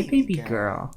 Hey, baby girl.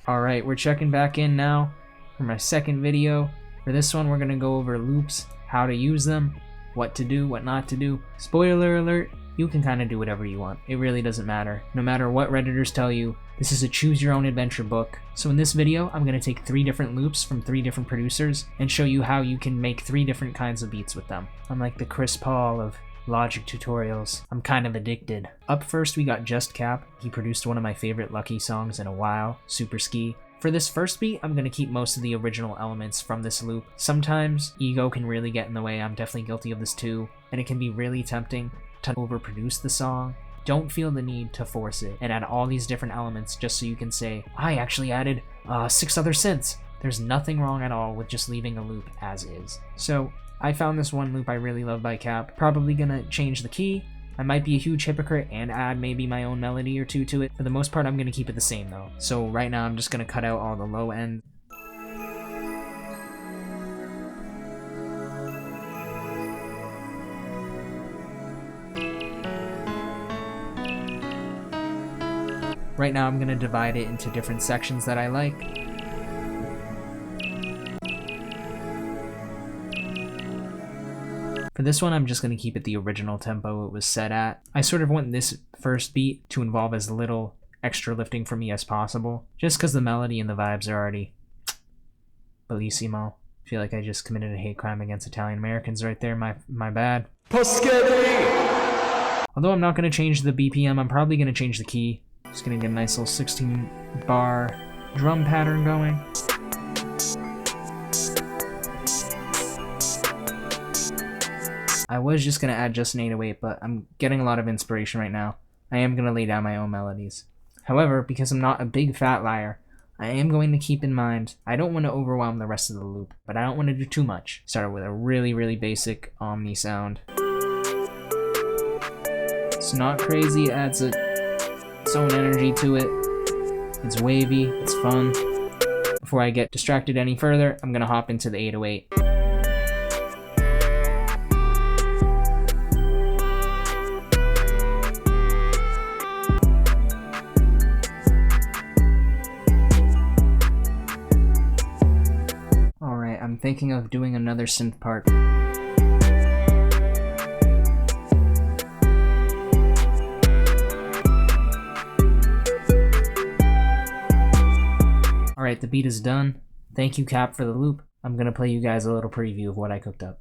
Alright, we're checking back in now for my second video. For this one, we're going to go over loops, how to use them, what to do, what not to do. Spoiler alert, you can kind of do whatever you want. It really doesn't matter. No matter what Redditors tell you, this is a choose your own adventure book. So in this video, I'm going to take 3 different loops from 3 different producers and show you how you can make 3 different kinds of beats with them. I'm like the Chris Paul of Logic tutorials. I'm kind of addicted. Up first we got Just Cap. He produced one of my favorite Lucky songs in a while, Super Ski. For this first beat, I'm going to keep most of the original elements from this loop. Sometimes ego can really get in the way. I'm definitely guilty of this too, and it can be really tempting to overproduce the song. Don't feel the need to force it and add all these different elements just so you can say, I actually added 6 other synths. There's nothing wrong at all with just leaving a loop as is. So I found this one loop I really love by Cap. Probably gonna change the key. I might be a huge hypocrite and add maybe my own melody or 2 to it. For the most part, I'm gonna keep it the same though. So right now I'm just gonna cut out all the low end. Right now I'm gonna divide it into different sections that I like. For this one, I'm just going to keep it the original tempo it was set at. I sort of want this first beat to involve as little extra lifting for me as possible, just because the melody and the vibes are already bellissimo. I feel like I just committed a hate crime against Italian Americans right there, my bad. Poschetti! Although I'm not going to change the BPM, I'm probably going to change the key. Just going to get a nice little 16-bar drum pattern going. I was just going to add just an 808, but I'm getting a lot of inspiration right now. I am going to lay down my own melodies. However, because I'm not a big fat liar, I am going to keep in mind, I don't want to overwhelm the rest of the loop, but I don't want to do too much. Start with a really, really basic Omni sound. It's not crazy, it adds its own energy to it. It's wavy, it's fun. Before I get distracted any further, I'm going to hop into the 808. I'm thinking of doing another synth part. Alright, the beat is done. Thank you, Cap, for the loop. I'm gonna play you guys a little preview of what I cooked up.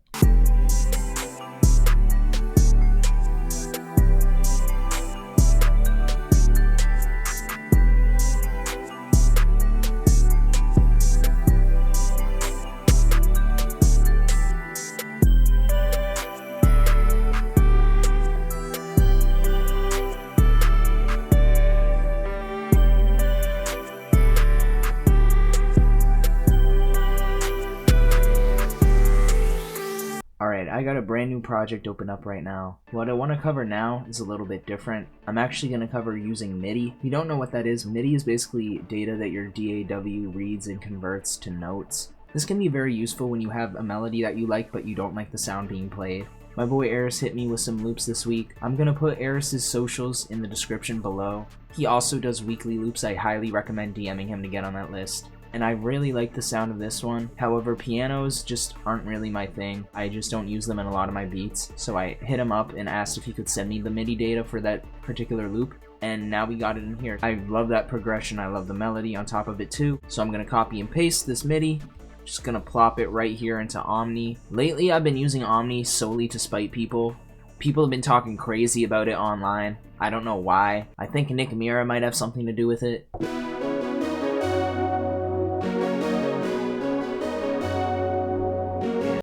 Alright, I got a brand new project open up right now. What I want to cover now is a little bit different. I'm actually going to cover using MIDI. If you don't know what that is, MIDI is basically data that your DAW reads and converts to notes. This can be very useful when you have a melody that you like but you don't like the sound being played. My boy Aeirss hit me with some loops this week. I'm going to put Aeirss' socials in the description below. He also does weekly loops. I highly recommend DMing him to get on that list. And I really like the sound of this one. However, pianos just aren't really my thing. I just don't use them in a lot of my beats. So I hit him up and asked if he could send me the MIDI data for that particular loop. And now we got it in here. I love that progression. I love the melody on top of it too. So I'm gonna copy and paste this MIDI. Just gonna plop it right here into Omni. Lately, I've been using Omni solely to spite people. People have been talking crazy about it online. I don't know why. I think Nick Mira might have something to do with it.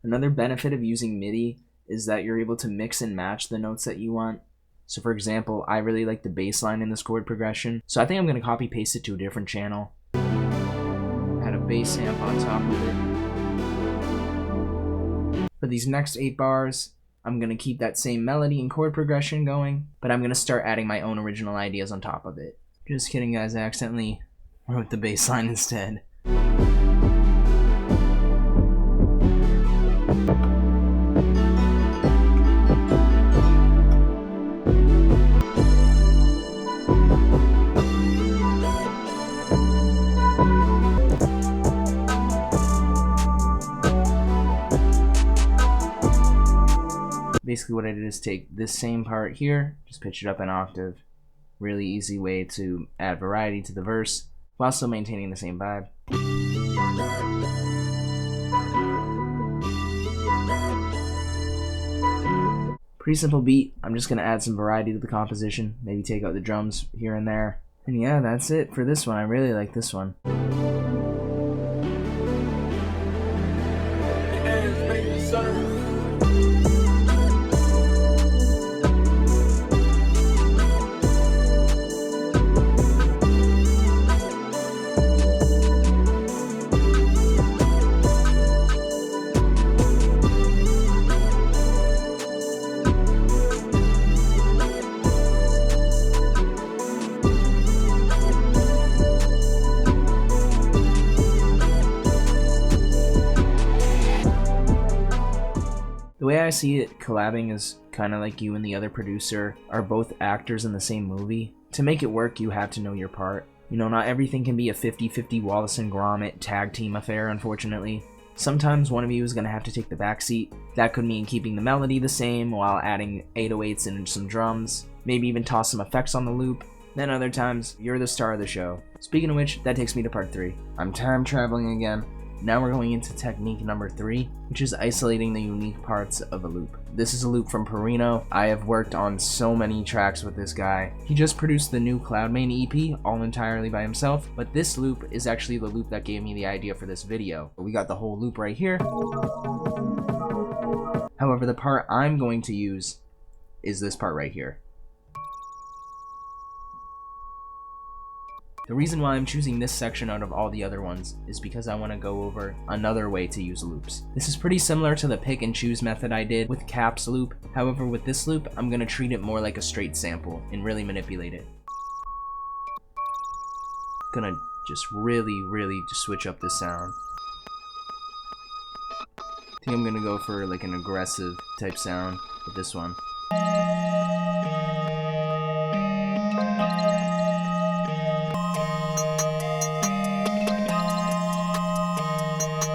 Another benefit of using MIDI is that you're able to mix and match the notes that you want. So for example, I really like the bass line in this chord progression. So I think I'm going to copy paste it to a different channel. Add a bass amp on top of it. For these next 8 bars, I'm going to keep that same melody and chord progression going, but I'm going to start adding my own original ideas on top of it. Just kidding guys, I accidentally wrote the bass line instead. Basically what I did is take this same part here, just pitch it up an octave. Really easy way to add variety to the verse while still maintaining the same vibe. Pretty simple beat. I'm just gonna add some variety to the composition, maybe take out the drums here and there. And yeah, that's it for this one. I really like this one. The way I see it, collabing is kind of like you and the other producer are both actors in the same movie. To make it work, you have to know your part. You know, not everything can be a 50-50 Wallace and Gromit tag team affair, unfortunately. Sometimes one of you is going to have to take the backseat. That could mean keeping the melody the same while adding 808s and some drums, maybe even toss some effects on the loop. Then other times, you're the star of the show. Speaking of which, that takes me to part 3. I'm time traveling again. Now we're going into technique number 3, which is isolating the unique parts of a loop. This is a loop from Perino. I have worked on so many tracks with this guy. He just produced the new Cloudmain EP all entirely by himself, but this loop is actually the loop that gave me the idea for this video. We got the whole loop right here. However, the part I'm going to use is this part right here. The reason why I'm choosing this section out of all the other ones is because I want to go over another way to use loops. This is pretty similar to the pick and choose method I did with Cap's loop. However, with this loop, I'm going to treat it more like a straight sample and really manipulate it. Gonna just really just switch up this sound. I think I'm gonna go for like an aggressive type sound with this one.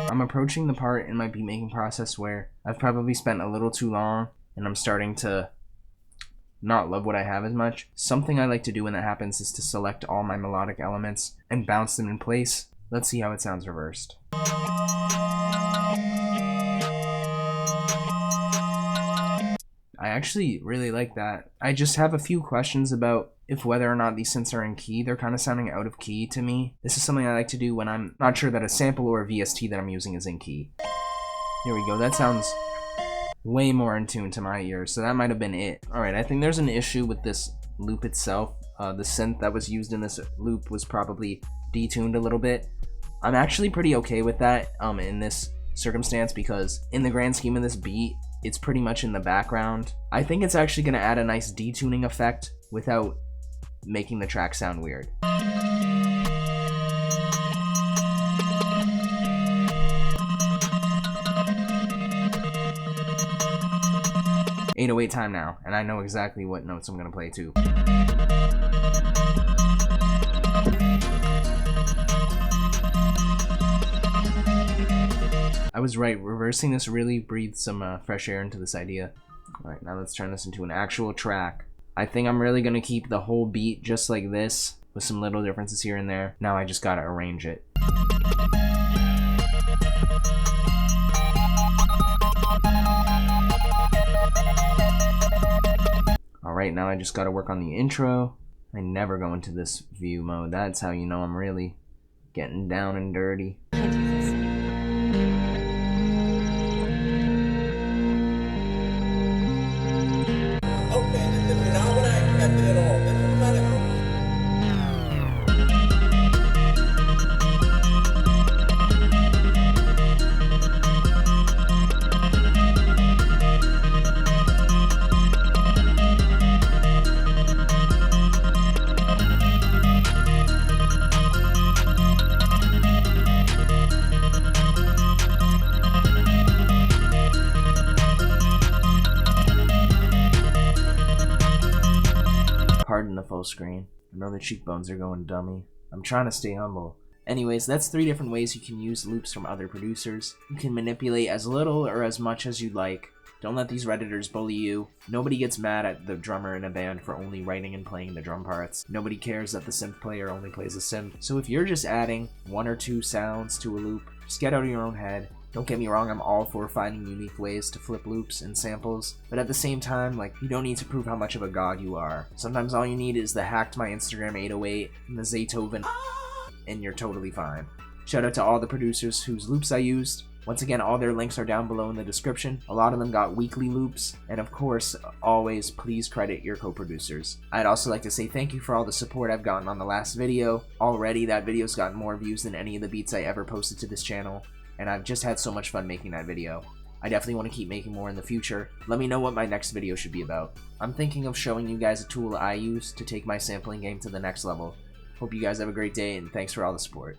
I'm approaching the part in my beat making process where I've probably spent a little too long and I'm starting to not love what I have as much. Something I like to do when that happens is to select all my melodic elements and bounce them in place. Let's see how it sounds reversed. I actually really like that. I just have a few questions about if whether or not these synths are in key. They're kind of sounding out of key to me. This is something I like to do when I'm not sure that a sample or a VST that I'm using is in key. Here we go. That sounds way more in tune to my ears, so that might have been it. Alright, I think there's an issue with this loop itself. The synth that was used in this loop was probably detuned a little bit. I'm actually pretty okay with that in this circumstance because in the grand scheme of this beat, it's pretty much in the background. I think it's actually going to add a nice detuning effect without making the track sound weird. 808 time now, and I know exactly what notes I'm gonna play too. I was right, reversing this really breathed some fresh air into this idea. Alright, now let's turn this into an actual track. I think I'm really gonna keep the whole beat just like this, with some little differences here and there. Now I just gotta arrange it. Alright, now I just gotta work on the intro. I never go into this view mode. That's how you know I'm really getting down and dirty. Pardon the full screen. I know the cheekbones are going dummy. I'm trying to stay humble. Anyways, that's 3 different ways you can use loops from other producers. You can manipulate as little or as much as you'd like. Don't let these Redditors bully you. Nobody gets mad at the drummer in a band for only writing and playing the drum parts. Nobody cares that the synth player only plays a synth. So if you're just adding 1 or 2 sounds to a loop, just get out of your own head. Don't get me wrong, I'm all for finding unique ways to flip loops and samples, but at the same time, like, you don't need to prove how much of a god you are. Sometimes all you need is the hacked my Instagram 808 and the Zaytoven, and you're totally fine. Shout out to all the producers whose loops I used. Once again, all their links are down below in the description. A lot of them got weekly loops, and of course, always please credit your co-producers. I'd also like to say thank you for all the support I've gotten on the last video. Already, that video's gotten more views than any of the beats I ever posted to this channel, and I've just had so much fun making that video. I definitely want to keep making more in the future. Let me know what my next video should be about. I'm thinking of showing you guys a tool I use to take my sampling game to the next level. Hope you guys have a great day, and thanks for all the support.